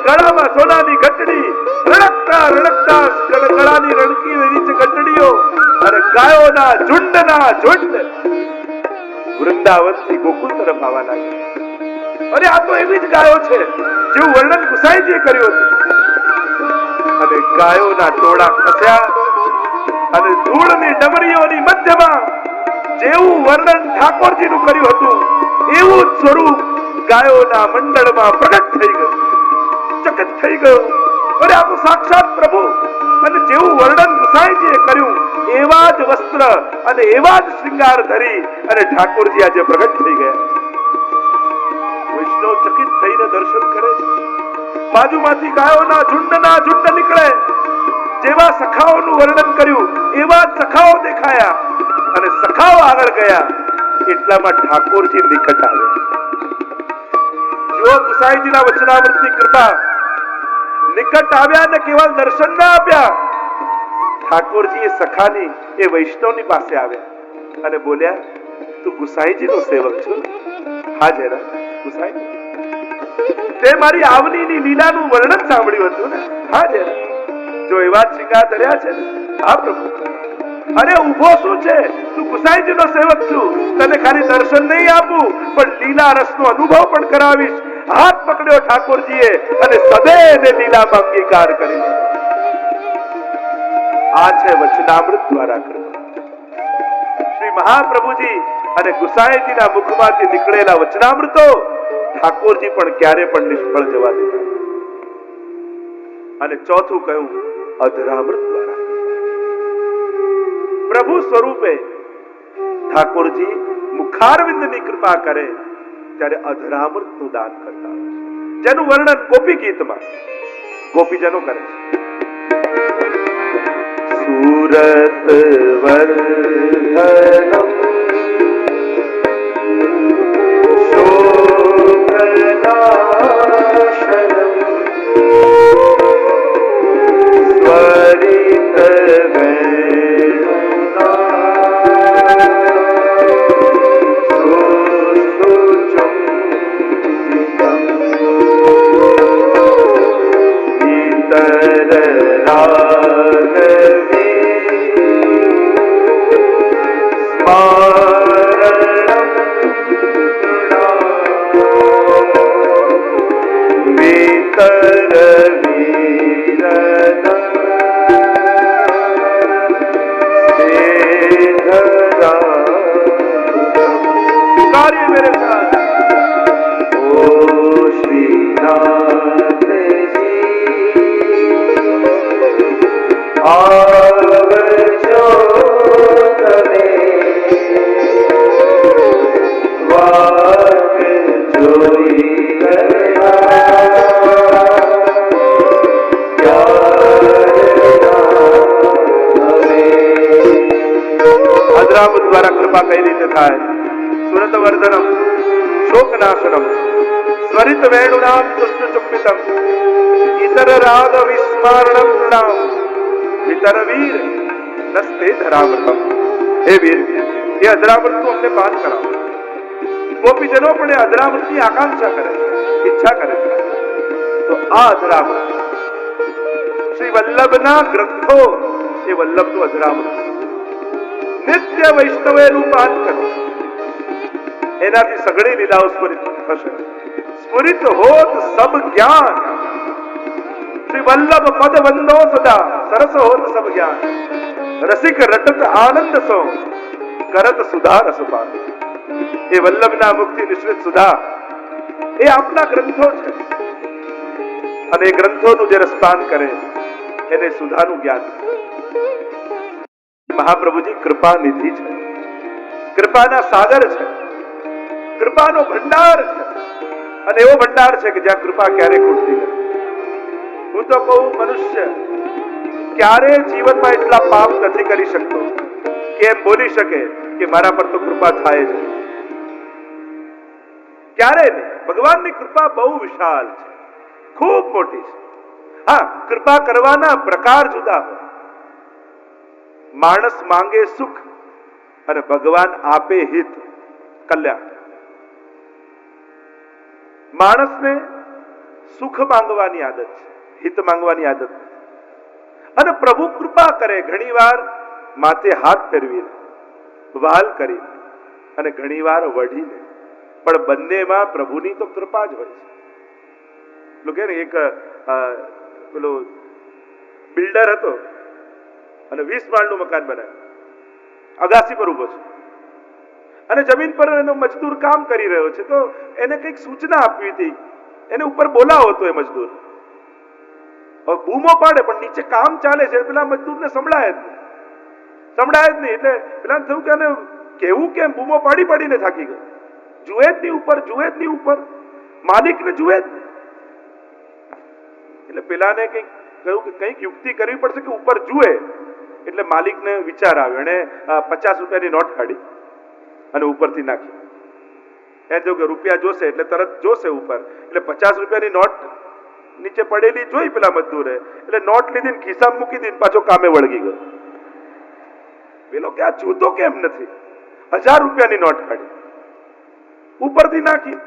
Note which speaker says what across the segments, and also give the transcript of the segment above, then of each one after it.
Speaker 1: ગળામાં સોનાની ઘંટડી, રણકતા રણકતા ગળાની રણકી નીચે ઘંટડીઓ અને ગાયોના ઝુંડના ઝુંડ વૃંદાવનથી ગોકુળ તરફ આવવા લાગ્યા. અરે આ તો એવી જ ગાયો છે જેવું વર્ણન ગુસાઈજીએ કર્યું હતું. અને ગાયોના ટોળા ખસ્યા અને ધૂળની ડમરીઓની મધ્યમાં જેવું વર્ણન ઠાકોરજીનું કર્યું હતું એવું જ સ્વરૂપ ગાયોના મંડળમાં પ્રગટ થઈ ગયું, ચકિત થઈ ગયો. અરે આ તો સાક્ષાત પ્રભુ. અને જેવું વર્ણન ગુસાઈજીએ કર્યું એવા જ વસ્ત્ર અને એવા જ શૃંગાર ધરી અને ઠાકોરજી આજે પ્રગટ થઈ ગયા. વૈષ્ણવ ચકિત થઈને દર્શન કરે છે. બાજુમાંથી ગાયોના ઝુંડના ઝુંડ નીકળે. જેવા સખાઓનું વર્ણન કર્યું એવા જ સખાઓ દેખાયા અને સખાઓ આગળ ગયા. એટલામાં ઠાકોરજી નિકટ આવ્યા. જો ગુસાઈજીના વચનામૃતની કૃપા, નિકટ આવ્યા ને કેવળ દર્શન ના આપ્યા. ઠાકોરજી એ સખાની એ વૈષ્ણવની પાસે આવ્યા અને બોલ્યા, તું ગુસાઈજીનો સેવક છો? હા જરા ગુસાઈ, તે મારી આવનીની લીલાનું વર્ણન સાંભળ્યું હતું ને? હા જરા. જો એવા જ શિંગાર ધર્યા છે ને? હા પ્રભુ. અરે ઉભો શું છે? તું ગુસાઈજીનો સેવક છું. તને ખાલી દર્શન નહીં આપું પણ લીલા રસનો અનુભવ પણ કરાવીશ. હાથ પકડ્યો ઠાકોરજીએ અને સદૈને લીલામાં અંગીકાર કરી. આ છે વચનામૃત દ્વારા કૃપા. શ્રી મહાપ્રભુજી અને ગુસાઈજીના મુખમાંથી નીકળેલા વચનામૃતો ઠાકોરજી પણ ક્યારે પણ નિષ્ફળ જવા દેતા. અને ચોથું કહ્યું અધરામૃત દ્વારા. પ્રભુ સ્વરૂપે ઠાકોરજી મુખારવિંદની કૃપા કરે ત્યારે અધરામૃતનું દાન કરતા હોય છે, જેનું વર્ણન ગોપી ગીતમાં ગોપીજનો કરે છે. સુરત વર્ધનમ શોકનાશનમ સ્વરિત દ્વારા કૃપા કઈ રીતે થાય? સુરત વર્ધનમ શોકનાશનમ સ્વરિત વેણુનામ કૃષ્ણ ચુંબિતમ ઇતર રાગ વિસ્મરણમ નામ વિતર વીર નસ્તે ધરામૃતમ. હે વીર, એ અધરામૃતનું અમને પાન કરાવો. ગોપીજનો પણ એ અધરામૃતની આકાંક્ષા કરે, ઈચ્છા કરે છે. તો આ અધરામૃત શ્રી વલ્લભના ગ્રંથો એ વલ્લભનું અધરામૃત નિત્ય વૈષ્ણવે રૂપાન કરો. એનાથી સઘળી લીલાઓ સ્ફુરિત થશે. સ્ફુરિત હોત સબ જ્ઞાન શ્રી વલ્લભ પદ વંદો સદા સરસ હોત સબ જ્ઞાન રસિક રટત આનંદ સો કરત સુધા રસપાન. એ વલ્લભના મુક્તિ નિશ્ચિત સુધા એ આપના ગ્રંથો છે અને એ ગ્રંથોનું જે રસપાન કરે એને સુધાનું જ્ઞાન. મહાપ્રભુજી કૃપા નિધિ છે, કૃપાના સાગર છે, કૃપાનો ભંડાર છે અને એવો ભંડાર છે કે જ્યાં કૃપા ક્યારે ખૂટતી નથી. હું તો કહું, મનુષ્ય ક્યારે જીવનમાં એટલા પાપ નથી કરી શકતો કે એમ બોલી શકે કે મારા પર તો કૃપા થાય છે. ક્યારે નહીં. ભગવાનની કૃપા બહુ વિશાળ છે, ખૂબ મોટી છે. હા, કૃપા કરવાના પ્રકાર જુદા હોય. માણસ માંગે સુખ અને ભગવાન આપે હિત, કલ્યાણ. માણસને સુખ માંગવાની આદત છે, હિત માંગવાની આદત નથી. અને પ્રભુ કૃપા કરે ઘણીવાર માથે હાથ ફેરવીને, વહાલ કરી અને ઘણીવાર વઢીને, પણ બંનેમાં પ્રભુની તો કૃપા જ હોય છે. પેલું કે ને એક પેલો બિલ્ડર હતો અને 20 માળનું મકાન બનાવ્યું, અગાસી પર ઉભો છે અને જમીન પર એનો મજદૂર કામ કરી રહ્યો છે. તો એને કંઈક સૂચના આપવી હતી, એને ઉપર બોલાવો હતો એ મજદૂર. હવે બૂમો પાડે પણ નીચે કામ ચાલે છે, પેલા મજદૂરને સંભળાય જ નહીં. એટલે પેલા થયું કે આને કેવું કેમ, બૂમો પાડી પાડીને થાકી ગયો. જુએ જ નહીં ઉપર, માલિકને જુએ જ નહીં. એટલે પેલાને કંઈક કહ્યું કે કંઈક યુક્તિ કરવી પડશે કે ઉપર જુએ. એટલે માલિકને વિચાર આવ્યો, એને 50 રૂપિયાની નોટ કાઢી અને ઉપરથી નાખી. એ જો કે રૂપિયા જોશે એટલે તરત જોશે ઉપર, એટલે 50 રૂપિયાની નોટ નીચે પડેલી જોઈ પેલા મજદૂરે, એટલે નોટ લીધી ખિસ્સામાં મૂકી દીધી, પાછો કામે વળગી ગયો. પેલો કે આ જોતો કેમ નથી, 1000 રૂપિયાની નોટ કાઢી ઉપરથી નાખી.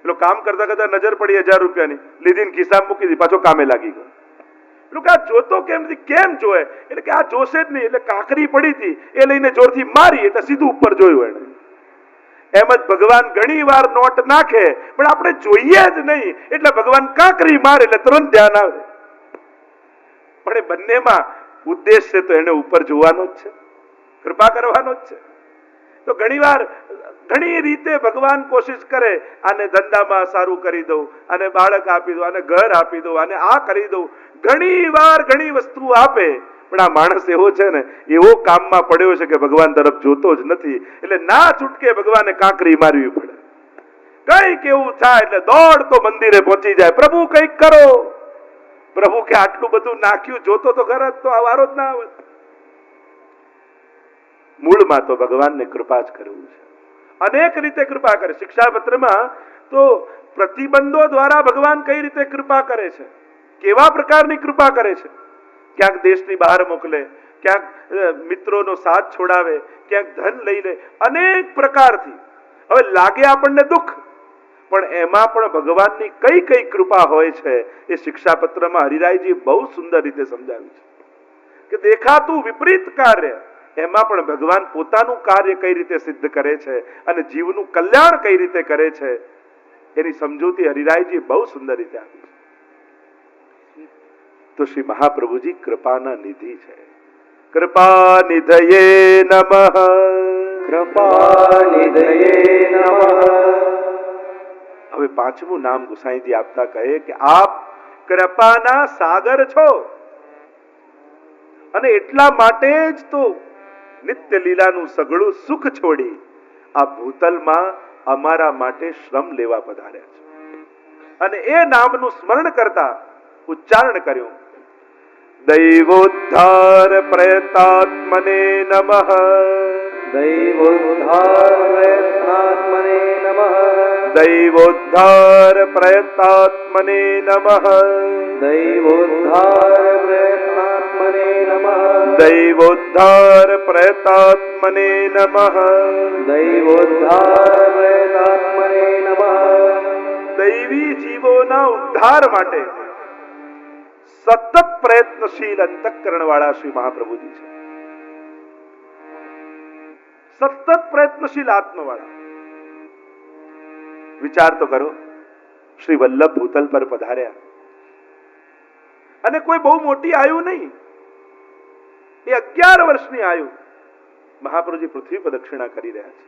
Speaker 1: પેલો કામ કરતા કરતા નજર પડી 1000 રૂપિયાની, લીધી ખિસ્સામાં મૂકી દીધી, પાછો કામે લાગી ગયો. પેલું કે આ જોતો કેમ નથી, કેમ જોયે? એટલે કે આ જોશે જ નહીં. એટલે કાંકરી પડી હતી એ લઈને જોરથી મારી એટલે સીધું ઉપર જોયું એને. એમ જ ભગવાન ઘણી વાર નોટ નાખે પણ આપણે જોઈએ જ નહીં, એટલે ભગવાન કાંકરી મારે એટલે તુરંત ધ્યાન આવે. પણ એ બંનેમાં ઉદ્દેશ છે તો એને ઉપર જોવાનો જ છે, કૃપા કરવાનો જ છે. તો ઘણી રીતે ભગવાન કોશિશ કરે, આને ધંધામાં સારું કરી દઉં, આને બાળક આપી દઉં, આને ઘર આપી દઉં, આને આ કરી દઉં. ઘણી વાર ઘણી વસ્તુ આપે, પણ આ માણસ એવો છે ને, એવો કામમાં પડ્યો છે કે ભગવાન તરફ જોતો જ નથી. એટલે ના છૂટકે ભગવાને કાંકરી મારવી પડે. કઈક એવું થાય એટલે દોડતો મંદિરે પહોંચી જાય, પ્રભુ કઈક કરો. પ્રભુ કે આટલું બધું નાખ્યું, જોતો તો ખરા તો આ વારો જ ના આવે. મૂળમાં તો ભગવાનને કૃપા જ કરવું છે, અનેક રીતે કૃપા કરે. શિક્ષાપત્રમાં તો પ્રતિબંધો દ્વારા ભગવાન કઈ રીતે કૃપા કરે છે, કેવા પ્રકારની કૃપા કરે છે. ક્યાંક દેશની બહાર મોકલે, ક્યાંક મિત્રોનો સાથ છોડાવે, ક્યાંક ધન લઈ લે, અનેક પ્રકારથી. હવે લાગે આપણને દુઃખ, પણ એમાં પણ ભગવાનની કઈ કઈ કૃપા હોય છે એ શિક્ષાપત્રમાં હરિરાયજી બહુ સુંદર રીતે સમજાવ્યું છે. કે દેખાતું વિપરીત કાર્ય, એમાં પણ ભગવાન પોતાનું કાર્ય કઈ રીતે સિદ્ધ કરે છે અને જીવનું કલ્યાણ કઈ રીતે કરે છે, એની સમજૂતી હરિરાયજી બહુ સુંદર રીતે આપી છે. તો શ્રી મહાપ્રભુજી કૃપાના નિધિ છે. કૃપા નિધયે નમઃ,
Speaker 2: કૃપા નિધયે નમઃ.
Speaker 1: હવે 5મું નામ ગુસાઈજી આપતા કહે કે આપ કૃપાના સાગર છો, અને એટલા માટે જ તો નિત્ય લીલાનું સઘળું સુખ છોડી આ ભૂતલમાં અમારા માટે શ્રમ લેવા પધાર્યા છે. અને એ નામનું સ્મરણ કરતા ઉચ્ચારણ કર્યું, દૈવોદ્ધાર પ્રયતાત્મને નમઃ,
Speaker 2: દૈવોદ્ધાર પ્રયત્નાત્મને નમઃ,
Speaker 1: દૈવોદ્ધાર પ્રયતાત્મને નમઃ,
Speaker 2: દૈવોદ્ધાર પ્રયત્નાત્મને નમઃ,
Speaker 1: દૈવોદ્ધાર પ્રયતાત્મને નમઃ,
Speaker 2: દૈવોદ્ધાર પ્રયત્નાત્મને નમઃ.
Speaker 1: દૈવી જીવોના ઉદ્ધાર માટે સતત પ્રયત્નશીલ અંતઃકરણ વાળા શ્રી મહાપ્રભુજી છે. સતત પ્રયત્નશીલ આત્મવાળા. વિચાર તો કરો, શ્રી વલ્લભ ભૂતલ પર પધાર્યા અને કોઈ બહુ મોટી આયુ નહીં, એ 11 વર્ષની આયુ મહાપ્રભુજી પૃથ્વી પ્રદક્ષિણા કરી રહ્યા છે.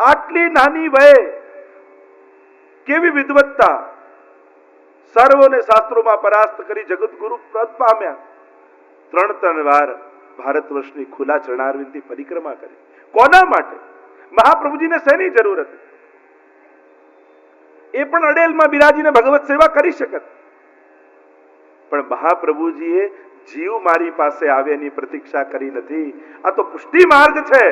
Speaker 1: આટલી નાની વયે કેવી વિદ્વત્તા, સર્વોને શાસ્ત્રોમાં પરાસ્ત કરી જગતગુરુ પદ પામ્યા. 3 વાર ભારત વર્ષની ખુલ્લા ચરણારવિંદની પરિક્રમા કરી. કોના માટે? મહાપ્રભુજીને શેની જરૂર હતી? એ પણ અડેલમાં બિરાજીને ભગવત સેવા કરી શકત, પણ મહાપ્રભુજીએ જીવ મારી પાસે આવે એની પ્રતીક્ષા કરી નથી. આ તો પુષ્ટિ માર્ગ છે,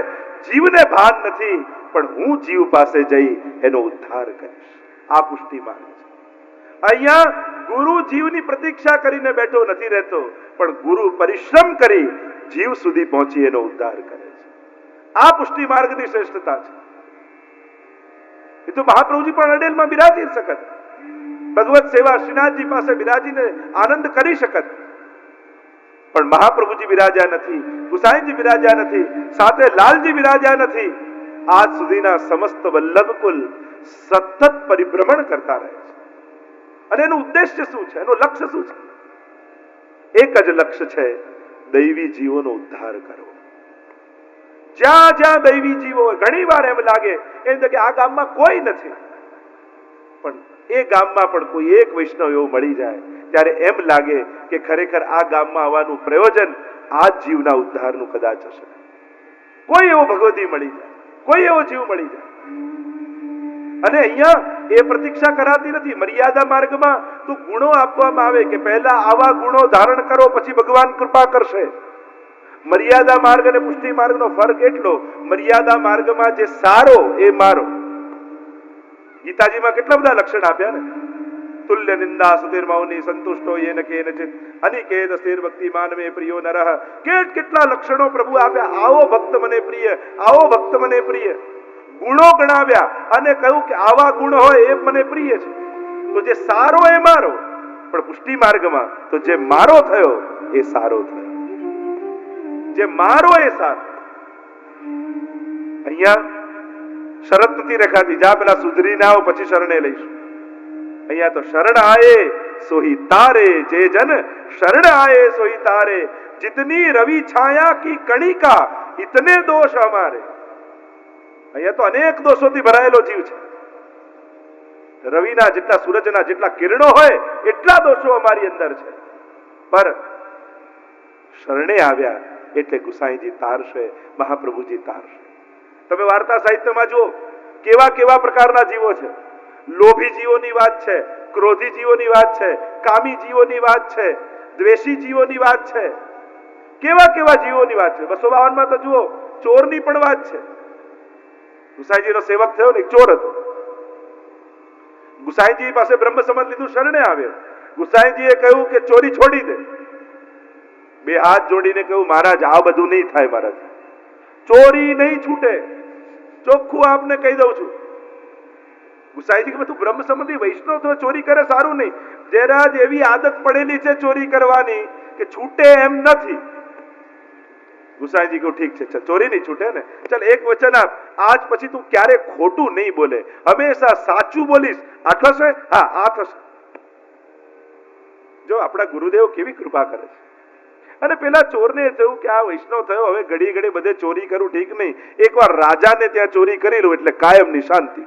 Speaker 1: જીવને ભાન નથી, પણ હું જીવ પાસે જઈ એનો ઉદ્ધાર કરીશ. આ પુષ્ટિ માર્ગ છે. અહીંયા ગુરુ જીવની પ્રતીક્ષા કરીને બેઠો નથી રહેતો, પણ ગુરુ પરિશ્રમ કરી જીવ સુધી પહોંચી એનો ઉદ્ધાર કરે છે. આ પુષ્ટિ માર્ગની શ્રેષ્ઠતા છે. એ તો મહાપ્રભુજી પણ અડેલમાં બિરાજી શકત, ભગવત સેવા શ્રીનાથજી પાસે બિરાજીને આનંદ કરી શકત, પણ મહાપ્રભુજી બિરાજ્યા નથી, ગુસાઈજી બિરાજ્યા નથી, સાથે લાલજી બિરાજ્યા નથી. આજ સુધીના સમસ્ત વલ્લભકુલ સતત પરિભ્રમણ કરતા રહે છે. અને એનું ઉદ્દેશ્ય શું છે, એનું લક્ષ્ય શું છે? એક જ લક્ષ્ય છે, દૈવી જીવોનો ઉદ્ધાર કરવો. જ્યાં જ્યાં દૈવી જીવો હોય, ઘણી વાર એમ લાગે કે આ ગામમાં કોઈ નથી, પણ એ ગામમાં પણ કોઈ એક વૈષ્ણવ એવો મળી જાય ત્યારે એમ લાગે કે ખરેખર આ ગામમાં આવવાનું પ્રયોજન આ જ જીવના ઉદ્ધારનું કદાચ હશે. કોઈ એવો ભગવતી મળી જાય, કોઈ એવો જીવ મળી જાય. અને અહીંયા એ પ્રતીક્ષા કરાતી નથી. મર્યાદા માર્ગમાં તો ગુણો આપવામાં આવે કે પહેલા આવા ગુણો ધારણ કરો, પછી ભગવાન કૃપા કરશે. મર્યાદા માર્ગ અને પુષ્ટિ માર્ગનો ફરક એટલો, મર્યાદા માર્ગમાં જે સારો એ મારો. ગીતાજીમાં કેટલા બધા લક્ષણ આપ્યા ને, તુલ્ય નિંદા સુધીર મૌની સંતુષ્ટો યેન કેનચિત અનિકેત સ્થિર ભક્તિ માનવે પ્રિયો નરહ. કેટલા લક્ષણો પ્રભુ આપ્યા. આવો ભક્ત મને પ્રિય, આવો ભક્ત મને પ્રિય. ગુણો ગણાવ્યા અને કહ્યું કે આવા ગુણ હોય એ મને પ્રિય છે. તો જે સારો એ મારો, પણ પુષ્ટિ માર્ગમાં તો જે મારો થયો એ સારો થયો, જે મારો એ સારો. અહીંયા શરત નથી રખાતી, જા પેલા સુધરીને આવો પછી શરણે લઈશું. અહીંયા તો શરણ આયે સોહી તારે, જે જન શરણ આયે સોહી તારે, जितनी रवि छाया की कणिका इतने दोष हमारे. અહીંયા તો અનેક દોષોથી ભરાયેલો જીવ છે. રવિના જેટલા, સૂરજના જેટલા કિરણો હોય એટલા દોષો અમારી અંદર છે. પર શરણે આવ્યા એટલે ગુસાઈજી તારશે, મહાપ્રભુજી તારશે. તમે વાર્તા સાહિત્યમાં જુઓ કેવા કેવા પ્રકારના જીવો છે. લોભી જીવોની વાત છે, ક્રોધી જીવોની વાત છે, કામી જીવોની વાત છે, દ્વેષી જીવોની વાત છે, કેવા કેવા જીવોની વાત છે. 252 માં તો જુઓ ચોરની પણ વાત છે. ગુસાઈજીનો સેવક થયો ને, એક ચોર હતો. ગુસાઈજી પાસે બ્રહ્મ સંબંધ લીધું, શરણે આવ્યો. ગુસાઈજીએ કહ્યું કે ચોરી છોડી દે. બે હાથ જોડીને કહ્યું, મહારાજ આ બધું નહીં થાય, મહારાજ ચોરી નહીં છૂટે, ચોખ્ખું આપને કહી દઉં છું. ગુસાઈજી કે તું બ્રહ્મ સંબંધી વૈષ્ણવ તો ચોરી કરે સારું નહીં. જેરાજ એવી આદત પડેલી છે ચોરી કરવાની કે છૂટે એમ નથી. ગુસાઈજી કહ્યું ઠીક છે, ચલ ચોરી નહીં છૂટે ને, ચલ એક વચન આપ, આજ પછી તું ક્યારે ખોટું નહીં બોલે, હંમેશા સાચું બોલીશ. આ થશે? હા, આ થશે. જો આપણા ગુરુદેવ કેવી કૃપા કરે છે. અને પેલા ચોરને થયું કે આ વૈષ્ણવ થયો, હવે ઘડી ઘડી બધે ચોરી કરું ઠીક નહીં, એકવાર રાજાને ત્યાં ચોરી કરી લઉં એટલે કાયમની શાંતિ.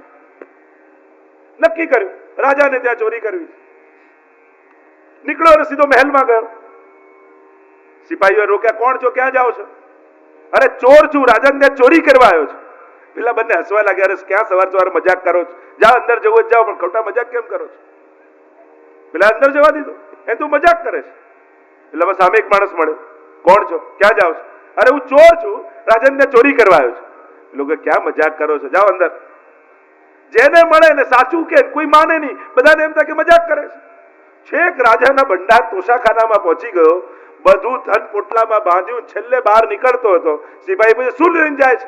Speaker 1: નક્કી કર્યું રાજાને ત્યાં ચોરી કરવી. નીકળ્યો અને સીધો મહેલમાં ગયો. સિપાહીઓ રોક્યા, કોણ છો, ક્યાં જાઓ છો? અરે ચોર છું, રાજાને ત્યાં ચોરી કરવા આવ્યો છું. પેલા બંને હસવા લાગ્યા, અરે ક્યાં સવાર સવાર મજાક કરો છો, જાઓ અંદર જવું જ જાઓ, પણ ખોટા મજાક કેમ કરો છો? પેલા અંદર જવા દીધો, એ તું મજાક કરે છે. એટલે બસ સામે એક માણસ મળ્યો, કોણ છો, ક્યાં જાઓ છો? અરે હું ચોર છું, રાજાને ત્યાં ચોરી કરવા આવ્યો છું. લોકો ક્યાં મજાક કરો છો, જાઓ અંદર. જેને મળે ને સાચું કે કોઈ માને નહીં, બધાને એમ થાય કે મજાક કરે છે. છેક રાજાના ભંડાર તોશાખાનામાં પહોંચી ગયો, બધું ધન પોટલામાં બાંધ્યું, છેલ્લે બહાર નીકળતો હતો. સિપાહી પૂછે, શું લઈને જાય છે?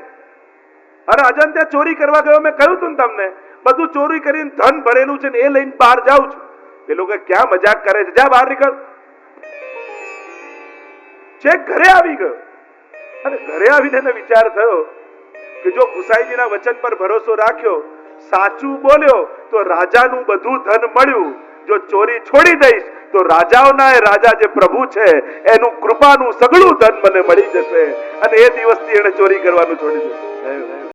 Speaker 1: અરે રાજાને ત્યાં ચોરી કરવા ગયો, મેં કહ્યું તું ને તમને, બધું ચોરી કરીને ધન ભરેલું છે ને એ લઈને બહાર જાઉં છું. એ લોકો ક્યાં મજાક કરે છે, જા બહાર નીકળ. છેક ઘરે આવી ગયો અને ઘરે આવીને એને વિચાર થયો કે જો ગુસાઈજીના વચન પર ભરોસો રાખ્યો, સાચું બોલ્યો તો રાજાનું બધું ધન મળ્યું. જો ચોરી છોડી દઈશ તો રાજાઓના એ રાજા જે પ્રભુ છે એનું કૃપાનું સગળું ધન મને મળી જશે અને એ દિવસથી એને ચોરી કરવાનું છોડી દેશે.